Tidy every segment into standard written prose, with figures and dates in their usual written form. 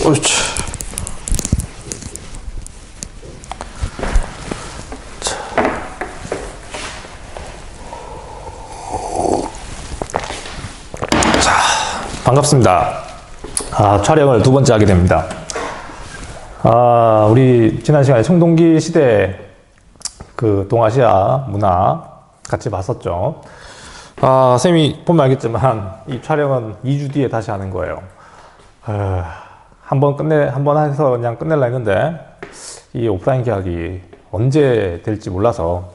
옳지. 자, 반갑습니다. 촬영을 두 번째 하게 됩니다. 우리 지난 시간에 청동기 시대 그 동아시아 문화 같이 봤었죠. 쌤이 보면 알겠지만 이 촬영은 2주 뒤에 다시 하는 거예요. 한 번 해서 그냥 끝낼라 했는데 이 오프라인 계약이 언제 될지 몰라서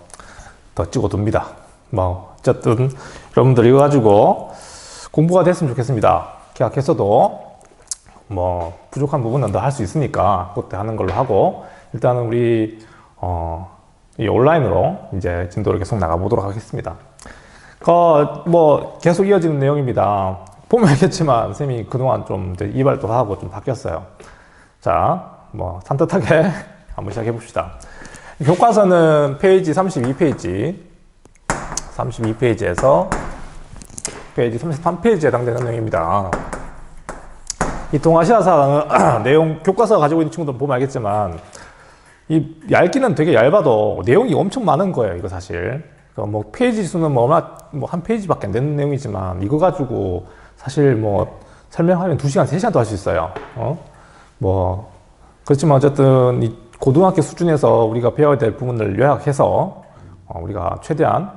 더 찍어둡니다. 뭐 어쨌든 여러분들 이거 가지고 공부가 됐으면 좋겠습니다. 계약했어도 뭐 부족한 부분은 더 할 수 있으니까 그때 하는 걸로 하고, 일단은 우리 이 온라인으로 이제 진도를 계속 나가보도록 하겠습니다. 뭐 계속 이어지는 내용입니다. 보면 알겠지만 쌤이 그동안 좀 이제 이발도 하고 좀 바뀌었어요. 자, 뭐 산뜻하게 한번 시작해 봅시다. 교과서는 페이지 32페이지에서 페이지 33페이지에 해당되는 내용입니다. 이 동아시아사 내용, 교과서 가지고 있는 친구들 보면 알겠지만 이 얇기는 되게 얇아도 내용이 엄청 많은 거예요, 이거 사실. 뭐 페이지 수는 뭐 한 페이지밖에 안 되는 내용이지만 이거 가지고 사실 뭐 설명하면 2시간, 3시간도 할 수 있어요. 뭐 그렇지만 어쨌든 이 고등학교 수준에서 우리가 배워야 될 부분을 요약해서 우리가 최대한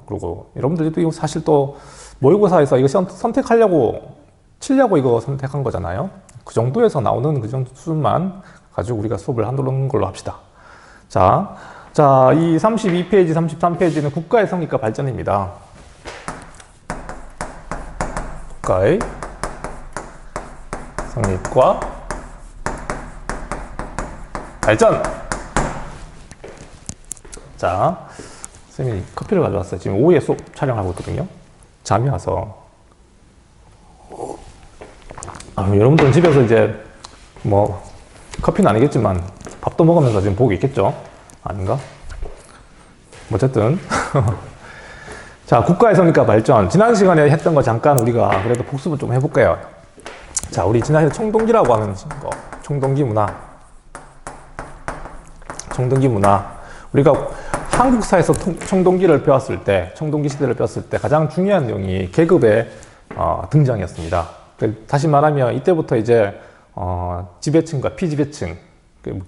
그리고 여러분들도 이거 사실 또 모의고사에서 이거 선택하려고 치려고 이거 선택한 거잖아요. 그 정도에서 나오는 그 정도 수준만 가지고 우리가 수업을 하는 걸로 합시다. 자, 이 32페이지, 33페이지는 국가의 성립과 발전입니다. 국가의 성립과 발전. 자, 선생님이 커피를 가져왔어요. 지금 오후에 수업 촬영하고 있거든요. 잠이 와서. 여러분들은 집에서 이제 뭐 커피는 아니겠지만 밥도 먹으면서 지금 보고 있겠죠? 아닌가? 어쨌든 자, 국가의 성립과 발전. 지난 시간에 했던 거 잠깐 우리가 그래도 복습을 좀 해볼게요. 자, 우리 지난해 청동기라고 하는 거, 청동기 문화. 우리가 한국사에서 청동기를 배웠을 때, 청동기 시대를 배웠을 때 가장 중요한 내용이 계급의 등장이었습니다. 다시 말하면 이때부터 이제 지배층과 피지배층,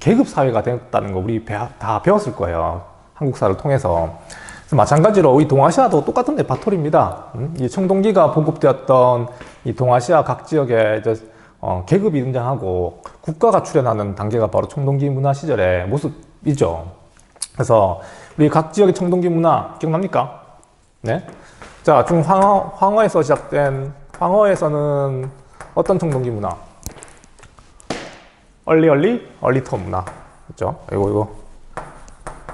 계급 사회가 됐다는 거 우리 다 배웠을 거예요. 한국사를 통해서. 그래서 마찬가지로 이 동아시아도 똑같은 레파토리입니다. 이 청동기가 보급되었던 이 동아시아 각 지역에 이제 계급이 등장하고 국가가 출현하는 단계가 바로 청동기 문화 시절의 모습이죠. 그래서 우리 각 지역의 청동기 문화 기억납니까? 네. 자, 황허에서 시작된, 황허에서는 어떤 청동기 문화? 얼리터 문화. 그죠? 이거.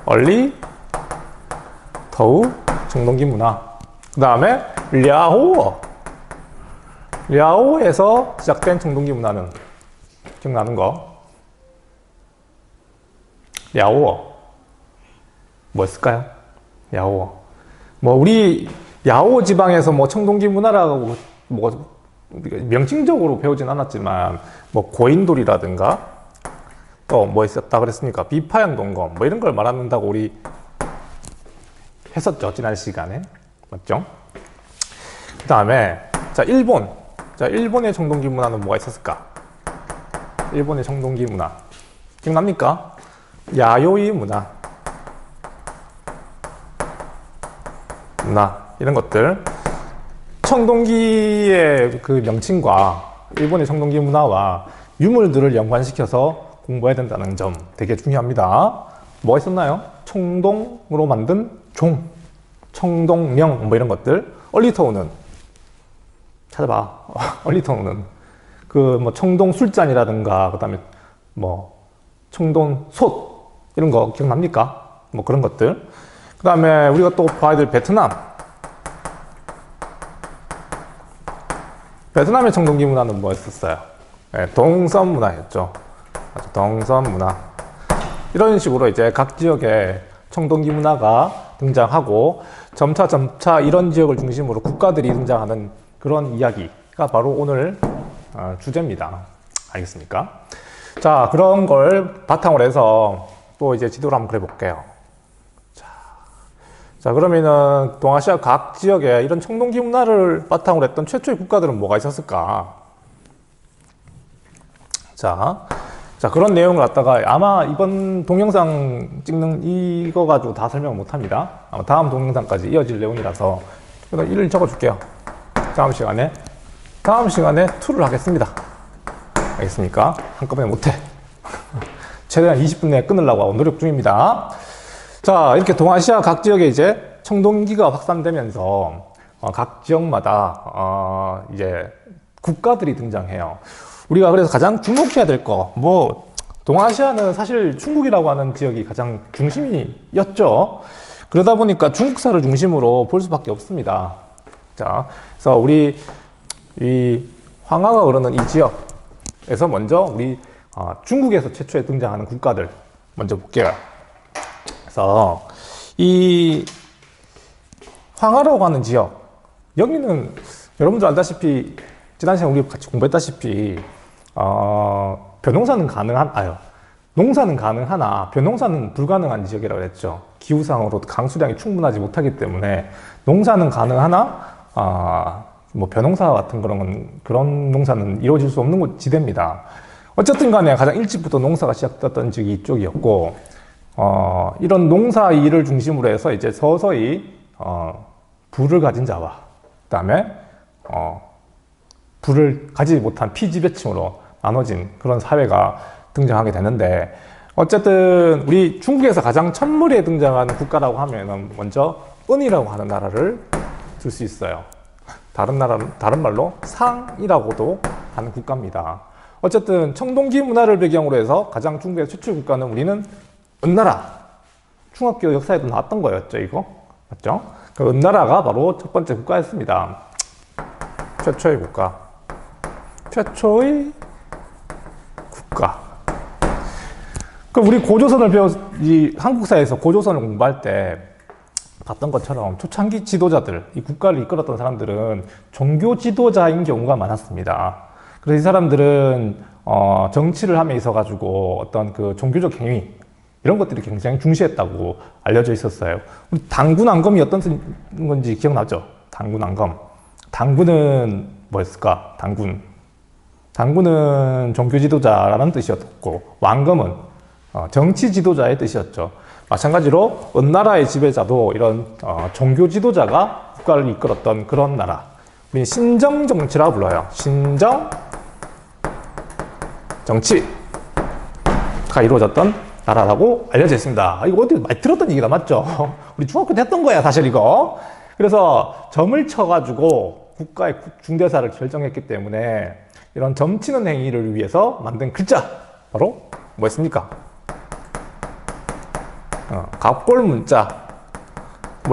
얼리터우 청동기 문화. 그 다음에, 랴오에서 시작된 청동기 문화는 기억나는 거? 랴오어. 뭐였을까요? 랴오어. 뭐, 우리, 야오 지방에서 뭐 청동기 문화라고 뭐 명칭적으로 배우진 않았지만 뭐 고인돌이라든가 또 뭐 있었다 그랬습니까? 비파양 동검 뭐 이런 걸 말한다고 우리 했었죠, 지난 시간에. 맞죠? 그 다음에 일본의 청동기 문화는 뭐가 있었을까? 일본의 청동기 문화 기억납니까? 야요이 문화 이런 것들, 청동기의 그 명칭과 일본의 청동기 문화와 유물들을 연관시켜서 공부해야 된다는 점 되게 중요합니다. 뭐가 있었나요? 청동으로 만든 종, 청동명 뭐 이런 것들. 얼리터우는 찾아봐. 얼리터우는 그 뭐 청동 술잔이라든가 그다음에 뭐 청동 솥 이런 거 기억납니까? 뭐 그런 것들. 그 다음에 우리가 또 봐야 될 베트남의 청동기 문화는 뭐였었어요? 네, 동선 문화였죠. 동선 문화. 이런 식으로 이제 각 지역에 청동기 문화가 등장하고 점차 이런 지역을 중심으로 국가들이 등장하는 그런 이야기가 바로 오늘 주제입니다. 알겠습니까? 자, 그런 걸 바탕으로 해서 또 이제 지도를 한번 그려볼게요. 자, 그러면은 동아시아 각 지역에 이런 청동기 문화를 바탕으로 했던 최초의 국가들은 뭐가 있었을까? 자, 그런 내용을 갖다가 아마 이번 동영상 찍는 이거 가지고 다 설명 못 합니다. 아마 다음 동영상까지 이어질 내용이라서 이를 적어줄게요. 다음 시간에 2를 하겠습니다. 알겠습니까? 한꺼번에 못해. 최대한 20분 내에 끊으려고 노력 중입니다. 자, 이렇게 동아시아 각 지역에 이제 청동기가 확산되면서 각 지역마다 이제 국가들이 등장해요. 우리가 그래서 가장 주목해야 될 거, 동아시아는 사실 중국이라고 하는 지역이 가장 중심이었죠. 그러다 보니까 중국사를 중심으로 볼 수밖에 없습니다. 자, 그래서 우리 이 황하가 흐르는 이 지역에서 먼저 우리 중국에서 최초에 등장하는 국가들 먼저 볼게요. 그래서 이 황하라고 하는 지역, 여기는 여러분들 알다시피 지난 시간에 우리 같이 공부했다시피 농사는 가능하나 벼농사는 불가능한 지역이라고 했죠. 기후상으로 강수량이 충분하지 못하기 때문에 농사는 가능하나 벼농사 같은 그런 농사는 이루어질 수 없는 지대입니다. 어쨌든 간에 가장 일찍부터 농사가 시작됐던 지역이 이쪽이었고, 이런 농사 일을 중심으로 해서 이제 서서히 부를 가진 자와 그다음에 부를 가지지 못한 피지배층으로 나눠진 그런 사회가 등장하게 되는데, 어쨌든 우리 중국에서 가장 첫머리에 등장하는 국가라고 하면은 먼저 은이라고 하는 나라를 들 수 있어요. 다른 말로 상이라고도 하는 국가입니다. 어쨌든 청동기 문화를 배경으로 해서 가장 중국의 최초의 국가는 우리는 은나라. 중학교 역사에도 나왔던 거였죠, 이거. 맞죠? 그 은나라가 바로 첫 번째 국가였습니다. 최초의 국가. 그럼 우리 이 한국사에서 고조선을 공부할 때 봤던 것처럼 초창기 지도자들, 이 국가를 이끌었던 사람들은 종교 지도자인 경우가 많았습니다. 그래서 이 사람들은 정치를 함에 있어가지고 어떤 그 종교적 행위 이런 것들이 굉장히 중시했다고 알려져 있었어요. 우리 당군안검이 어떤 건지 기억나죠? 당군안검. 당군은 뭐였을까? 당군은 종교 지도자라는 뜻이었고, 왕검은 정치 지도자의 뜻이었죠. 마찬가지로 은나라의 지배자도 이런 종교 지도자가 국가를 이끌었던 그런 나라. 우리는 신정 정치라고 불러요. 신정 정치가 이루어졌던 나라라고 알려져 있습니다. 이거 어디 많이 들었던 얘기다, 맞죠? 우리 중학교 때 했던 거야, 사실 이거. 그래서 점을 쳐가지고 국가의 중대사를 결정했기 때문에 이런 점치는 행위를 위해서 만든 글자, 바로 뭐였습니까? 갑골문자,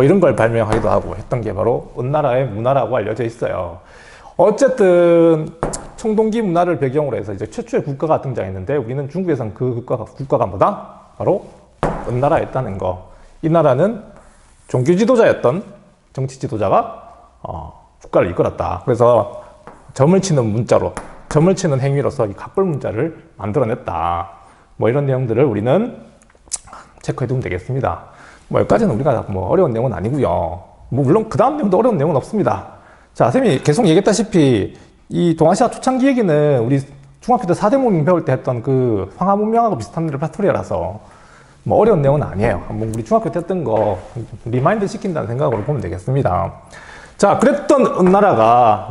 이런 걸 발명하기도 하고 했던 게 바로 은나라의 문화라고 알려져 있어요. 어쨌든 청동기 문화를 배경으로 해서 이제 최초의 국가가 등장했는데, 우리는 중국에서는 그 국가가 뭐다? 바로 은나라였다는 거. 이 나라는 종교 지도자였던 정치 지도자가 국가를 이끌었다. 그래서 점을 치는 행위로서 이 갑골 문자를 만들어냈다. 이런 내용들을 우리는 체크해두면 되겠습니다. 여기까지는 우리가 어려운 내용은 아니고요. 물론 그 다음 내용도 어려운 내용은 없습니다. 자, 쌤이 계속 얘기했다시피 이 동아시아 초창기 얘기는 우리 중학교 때 4대 문명 배울 때 했던 그 황하 문명하고 비슷한 레파토리라서 어려운 내용은 아니에요. 우리 중학교 때 했던 거 리마인드 시킨다는 생각으로 보면 되겠습니다. 자, 그랬던 은나라가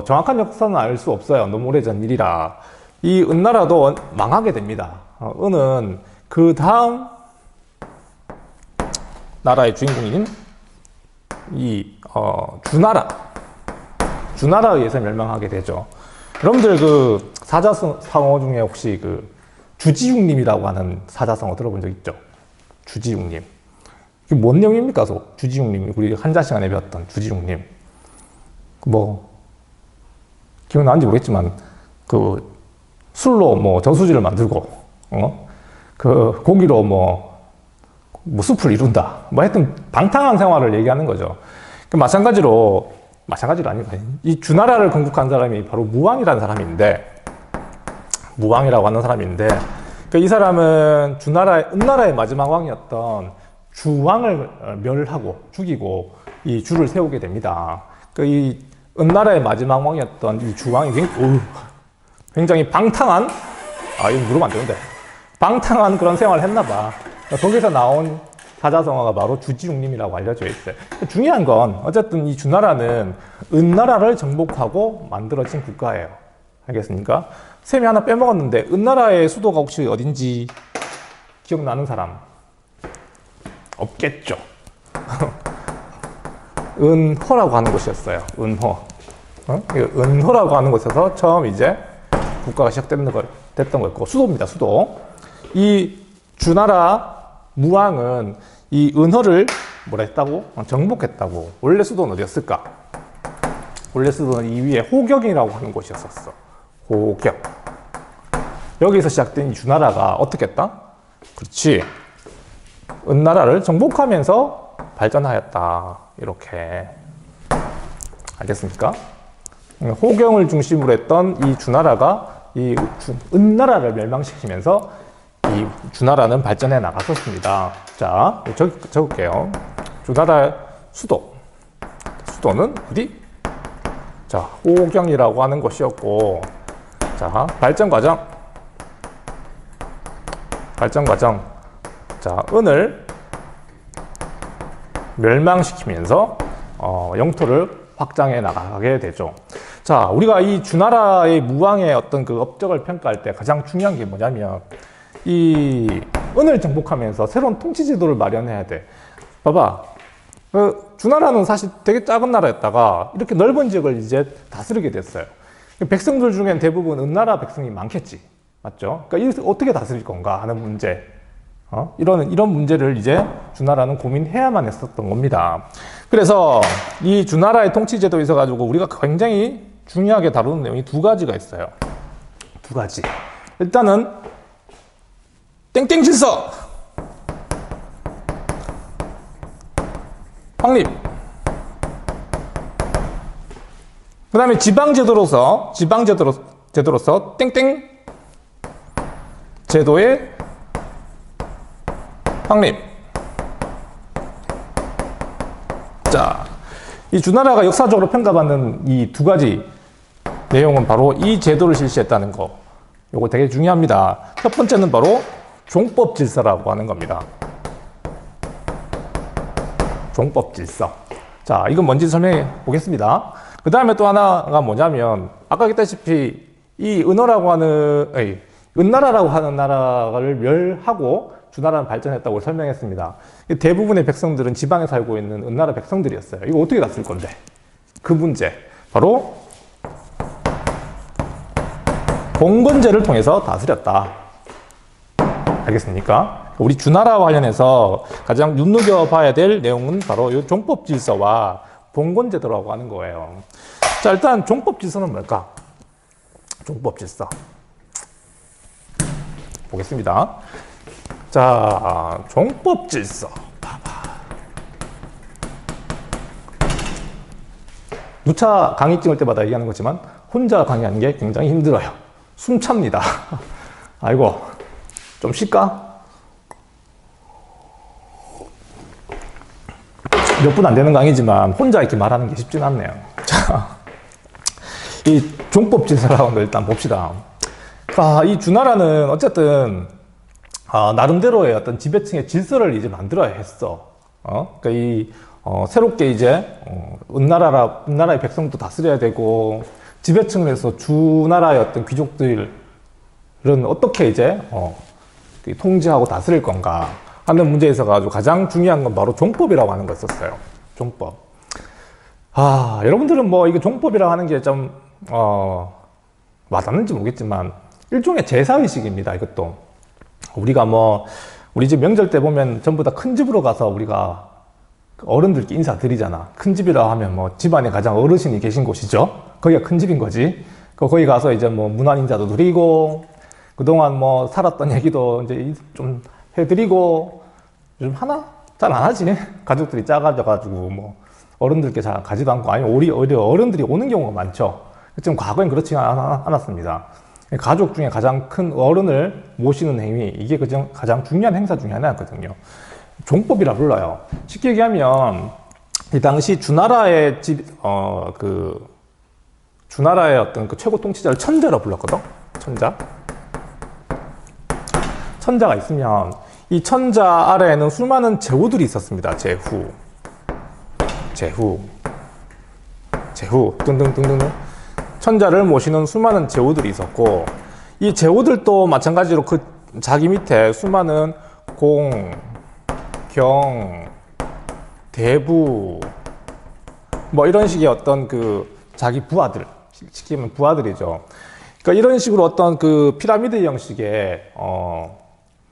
정확한 역사는 알 수 없어요. 너무 오래전 일이라. 이 은나라도 망하게 됩니다. 은은 그 다음 나라의 주인공인 이 주나라에 의해서 멸망하게 되죠. 여러분들 그 사자성어 중에 혹시 그 주지웅님이라고 하는 사자성어 들어본 적 있죠? 주지웅님. 이게 뭔 내용입니까? 주지웅님. 우리 한자 시간에 배웠던 주지웅님. 기억나는지 모르겠지만 그 술로 저수지를 만들고 그 고기로 숲을 이룬다. 하여튼 방탕한 생활을 얘기하는 거죠. 마찬가지로 아니고 이 주나라를 건국한 사람이 바로 무왕이라는 사람인데, 무왕이라고 하는 사람인데, 이 사람은 은나라의 마지막 왕이었던 주왕을 멸하고 죽이고 이 주를 세우게 됩니다. 이 은나라의 마지막 왕이었던 이 주왕이 굉장히 방탕한, 이거 물으면 안 되는데, 방탕한 그런 생활을 했나 봐. 거기서 나온 사자성어가 바로 주지웅림이라고 알려져 있어요. 중요한 건 어쨌든 이 주나라는 은나라를 정복하고 만들어진 국가예요. 알겠습니까? 셈이 하나 빼먹었는데 은나라의 수도가 혹시 어딘지 기억나는 사람? 없겠죠. 은호라고 하는 곳이었어요. 은호. 은호라고 하는 곳에서 처음 이제 국가가 시작됐던 거였고, 수도입니다. 수도. 이 주나라 무왕은 이 은호를 뭐라 했다고? 정복했다고. 원래 수도는 어디였을까? 원래 수도는 이 위에 호격이라고 하는 곳이었었어. 호격. 여기서 시작된 이 주나라가 어떻게 했다? 그렇지. 은나라를 정복하면서 발전하였다. 이렇게. 알겠습니까? 호경을 중심으로 했던 이 주나라가 이 은나라를 멸망시키면서 이 주나라는 발전해 나갔었습니다. 자, 적을게요. 주나라 수도는 어디? 자, 호경이라고 하는 곳이었고, 자, 발전 과정. 자, 은을 멸망시키면서 영토를 확장해 나가게 되죠. 자, 우리가 이 주나라의 무왕의 어떤 그 업적을 평가할 때 가장 중요한 게 뭐냐면, 이 은을 정복하면서 새로운 통치 제도를 마련해야 돼. 봐봐. 주나라는 사실 되게 작은 나라였다가 이렇게 넓은 지역을 이제 다스리게 됐어요. 백성들 중엔 대부분 은나라 백성이 많겠지. 맞죠? 그러니까 이것을 어떻게 다스릴 건가 하는 문제. 이런 문제를 이제 주나라는 고민해야만 했었던 겁니다. 그래서 이 주나라의 통치 제도에 있어가지고 우리가 굉장히 중요하게 다루는 내용이 두 가지가 있어요. 두 가지. 일단은 땡땡 질서 확립. 그 다음에 지방제도로서 땡땡 제도의 확립. 자, 이 주나라가 역사적으로 평가받는 이 두 가지 내용은 바로 이 제도를 실시했다는 거. 요거 되게 중요합니다. 첫 번째는 바로 종법 질서라고 하는 겁니다. 종법 질서. 자, 이건 뭔지 설명해 보겠습니다. 그 다음에 또 하나가 뭐냐면, 아까 얘기했다시피 이 은나라라고 하는 나라를 멸하고 주나라는 발전했다고 설명했습니다. 대부분의 백성들은 지방에 살고 있는 은나라 백성들이었어요. 이거 어떻게 다쓸 건데? 그 문제. 바로 봉건제를 통해서 다스렸다. 알겠습니까? 우리 주나라와 관련해서 가장 눈여겨봐야 될 내용은 바로 이 종법질서와 봉건제도라고 하는 거예요. 자, 일단 종법질서는 뭘까? 종법질서. 보겠습니다. 자, 종법질서. 누차 강의 찍을 때마다 얘기하는 거지만 혼자 강의하는 게 굉장히 힘들어요. 숨찹니다. 아이고. 좀 쉴까? 몇 분 안 되는 강의지만 혼자 이렇게 말하는 게 쉽진 않네요. 자, 이 종법질서라는 걸 일단 봅시다. 이 주나라는 어쨌든 나름대로의 어떤 지배층의 질서를 이제 만들어야 했어. 그러니까 새롭게 이제 은나라의 백성도 다스려야 되고, 지배층을 해서 주나라의 어떤 귀족들은 어떻게 이제 통제하고 다스릴 건가 하는 문제에 있어가지고 가장 중요한 건 바로 종법이라고 하는 거였었어요. 종법. 여러분들은 뭐 이거 종법이라고 하는 게 좀 와닿는지 모르겠지만 일종의 제사의식입니다. 이것도 우리가 우리 집 명절 때 보면 전부 다 큰 집으로 가서 우리가 어른들께 인사드리잖아. 큰 집이라 하면 집안에 가장 어르신이 계신 곳이죠. 거기가 큰 집인 거지. 거기 가서 이제 문안 인사도 드리고, 그동안 살았던 얘기도 이제 좀 해드리고, 요즘 잘 안 하지. 가족들이 작아져가지고 어른들께 잘 가지도 않고, 아니면 오히려 어른들이 오는 경우가 많죠. 지금 과거엔 그렇지 않았습니다. 가족 중에 가장 큰 어른을 모시는 행위, 이게 가장 중요한 행사 중에 하나였거든요. 종법이라 불러요. 쉽게 얘기하면 이 당시 주나라의 주나라의 어떤 그 최고 통치자를 천자라 불렀거든. 천자가 있으면 이 천자 아래에는 수많은 제후들이 있었습니다. 제후 등등등등. 천자를 모시는 수많은 제후들이 있었고, 이 제후들도 마찬가지로 그 자기 밑에 수많은 공, 경, 대부, 뭐 이런 식의 어떤 그 자기 부하들, 쉽게 말하면 부하들이죠. 그러니까 이런 식으로 어떤 그 피라미드 형식의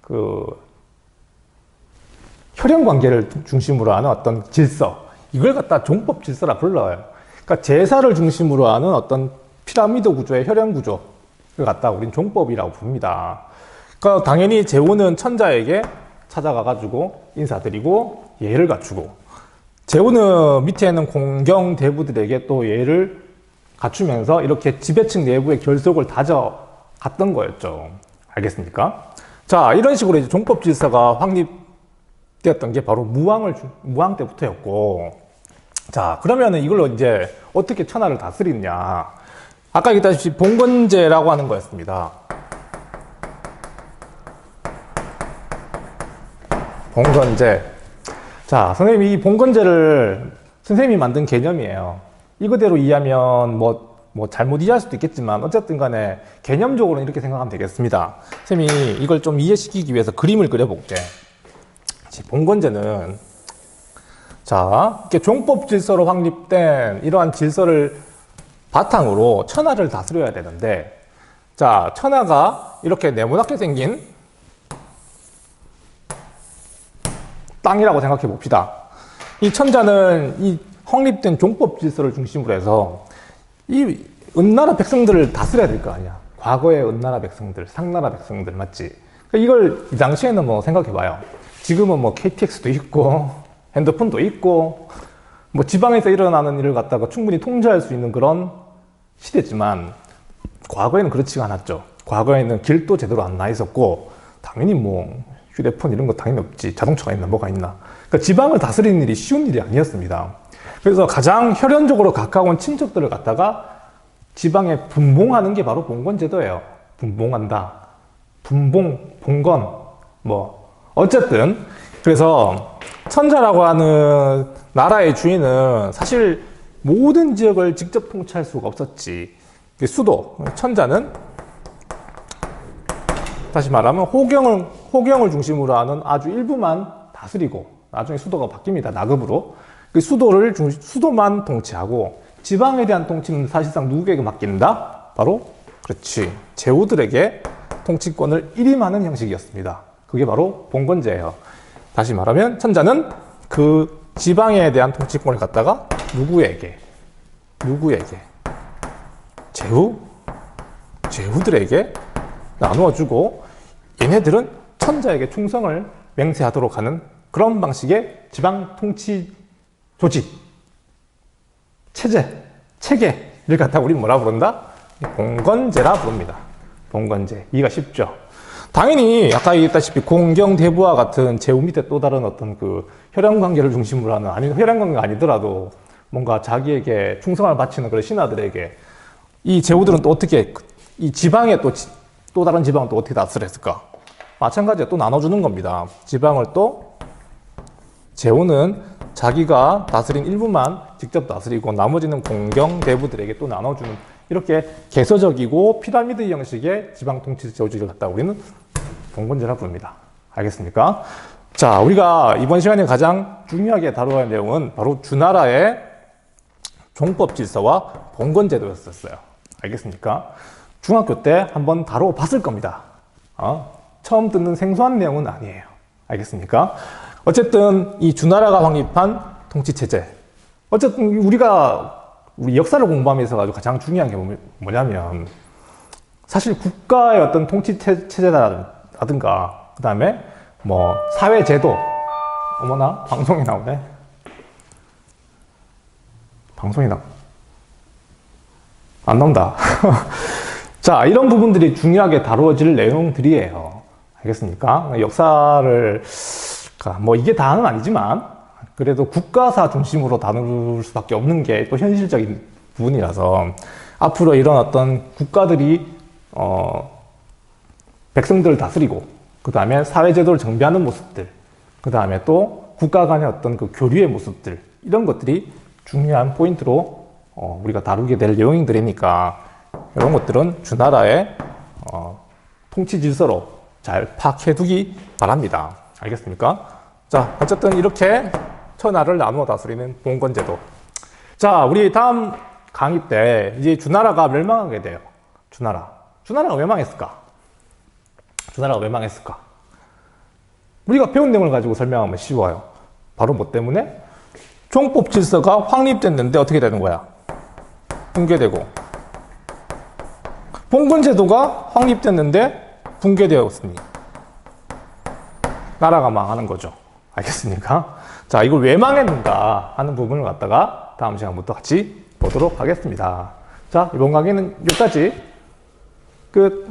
그 혈연 관계를 중심으로 하는 어떤 질서, 이걸 갖다 종법 질서라 불러요. 그러니까 제사를 중심으로 하는 어떤 피라미드 구조의 혈연 구조를 갖다 우린 종법이라고 부릅니다. 그러니까 당연히 제후는 천자에게 찾아가가지고 인사드리고 예를 갖추고, 제후는 밑에 있는 공경 대부들에게 또 예를 갖추면서 이렇게 지배층 내부의 결속을 다져갔던 거였죠. 알겠습니까? 자, 이런 식으로 이제 종법 질서가 확립되었던 게 바로 무왕 때부터였고, 자, 그러면은 이걸로 이제 어떻게 천하를 다스리느냐. 아까 얘기했다시피 봉건제라고 하는 거였습니다. 봉건제. 자, 선생님이 이 봉건제를 선생님이 만든 개념이에요. 이거대로 이해하면 뭐 잘못 이해할 수도 있겠지만 어쨌든 간에 개념적으로는 이렇게 생각하면 되겠습니다. 선생님이 이걸 좀 이해시키기 위해서 그림을 그려볼게. 봉건제는 자, 이렇게 종법 질서로 확립된 이러한 질서를 바탕으로 천하를 다스려야 되는데, 자, 천하가 이렇게 네모나게 생긴 땅이라고 생각해 봅시다. 이 천자는 이 확립된 종법 질서를 중심으로 해서 이 은나라 백성들을 다스려야 될 거 아니야. 과거의 은나라 백성들, 상나라 백성들, 맞지? 그러니까 이걸 이 당시에는 뭐 생각해 봐요. 지금은 뭐 KTX도 있고 핸드폰도 있고 뭐 지방에서 일어나는 일을 갖다가 충분히 통제할 수 있는 그런 시대지만, 과거에는 그렇지가 않았죠. 과거에는 길도 제대로 안 나 있었고, 당연히 뭐 휴대폰 이런 거 당연히 없지. 자동차가 있나 뭐가 있나. 그러니까 지방을 다스리는 일이 쉬운 일이 아니었습니다. 그래서 가장 혈연적으로 가까운 친척들을 갖다가 지방에 분봉하는 게 바로 봉건제도예요. 분봉한다. 봉건. 뭐 어쨌든 그래서 천자라고 하는 나라의 주인은 사실 모든 지역을 직접 통치할 수가 없었지. 수도, 천자는 다시 말하면 호경을 중심으로 하는 아주 일부만 다스리고, 나중에 수도가 바뀝니다. 나급으로. 그 수도만 통치하고, 지방에 대한 통치는 사실상 누구에게 맡긴다? 바로, 그렇지, 제후들에게 통치권을 일임하는 형식이었습니다. 그게 바로 봉건제예요. 다시 말하면 천자는 그 지방에 대한 통치권을 갖다가 누구에게? 제후들에게 나누어주고, 얘네들은 천자에게 충성을 맹세하도록 하는 그런 방식의 지방 통치 조직, 체계를 갖다 우리 뭐라 부른다? 봉건제라 부릅니다. 봉건제. 이해가 쉽죠? 당연히 아까 얘기했다시피 공경대부와 같은 제후 밑에 또 다른 어떤 그 혈연 관계를 중심으로 하는, 아니면 혈연 관계가 아니더라도 뭔가 자기에게 충성을 바치는 그런 신하들에게 이 제후들은 또 어떻게 이 지방에 또 다른 지방을 또 어떻게 다스렸을까? 마찬가지로 또 나눠주는 겁니다. 지방을 또 제후는 자기가 다스린 일부만 직접 다스리고 나머지는 공경대부들에게 또 나눠주는, 이렇게 개서적이고 피라미드 형식의 지방 통치 조직을 갖다 우리는 봉건제라 부릅니다. 알겠습니까? 자, 우리가 이번 시간에 가장 중요하게 다뤄야 할 내용은 바로 주나라의 종법 질서와 봉건제도였었어요. 알겠습니까? 중학교 때 한번 다뤄봤을 겁니다. 처음 듣는 생소한 내용은 아니에요. 알겠습니까? 어쨌든 이 주나라가 확립한 통치체제, 어쨌든 우리 역사를 공부하면서 가장 중요한 게 뭐냐면, 사실 국가의 어떤 통치체제라든가 그 다음에 뭐 사회제도, 어머나 방송이 나오네. 안 나온다. 자, 이런 부분들이 중요하게 다루어질 내용들이에요. 알겠습니까? 역사를, 뭐 이게 다는 아니지만, 그래도 국가사 중심으로 다룰 수밖에 없는 게 또 현실적인 부분이라서, 앞으로 이런 어떤 국가들이, 백성들을 다스리고, 그 다음에 사회제도를 정비하는 모습들, 그 다음에 또 국가 간의 어떤 그 교류의 모습들, 이런 것들이 중요한 포인트로 우리가 다루게 될 내용들이니까 이런 것들은 주나라의 통치 질서로 잘 파악해두기 바랍니다. 알겠습니까? 자, 어쨌든 이렇게 천하를 나누어 다스리는 봉건제도. 자, 우리 다음 강의 때 이제 주나라가 멸망하게 돼요. 주나라가 왜 망했을까? 주나라가 왜 망했을까? 우리가 배운 내용을 가지고 설명하면 쉬워요. 바로 뭐 때문에? 종법 질서가 확립됐는데 어떻게 되는 거야? 붕괴되고. 봉건제도가 확립됐는데 붕괴되었으니 나라가 망하는 거죠. 알겠습니까? 자, 이걸 왜 망했는가 하는 부분을 갖다가 다음 시간부터 같이 보도록 하겠습니다. 자, 이번 강의는 여기까지 끝.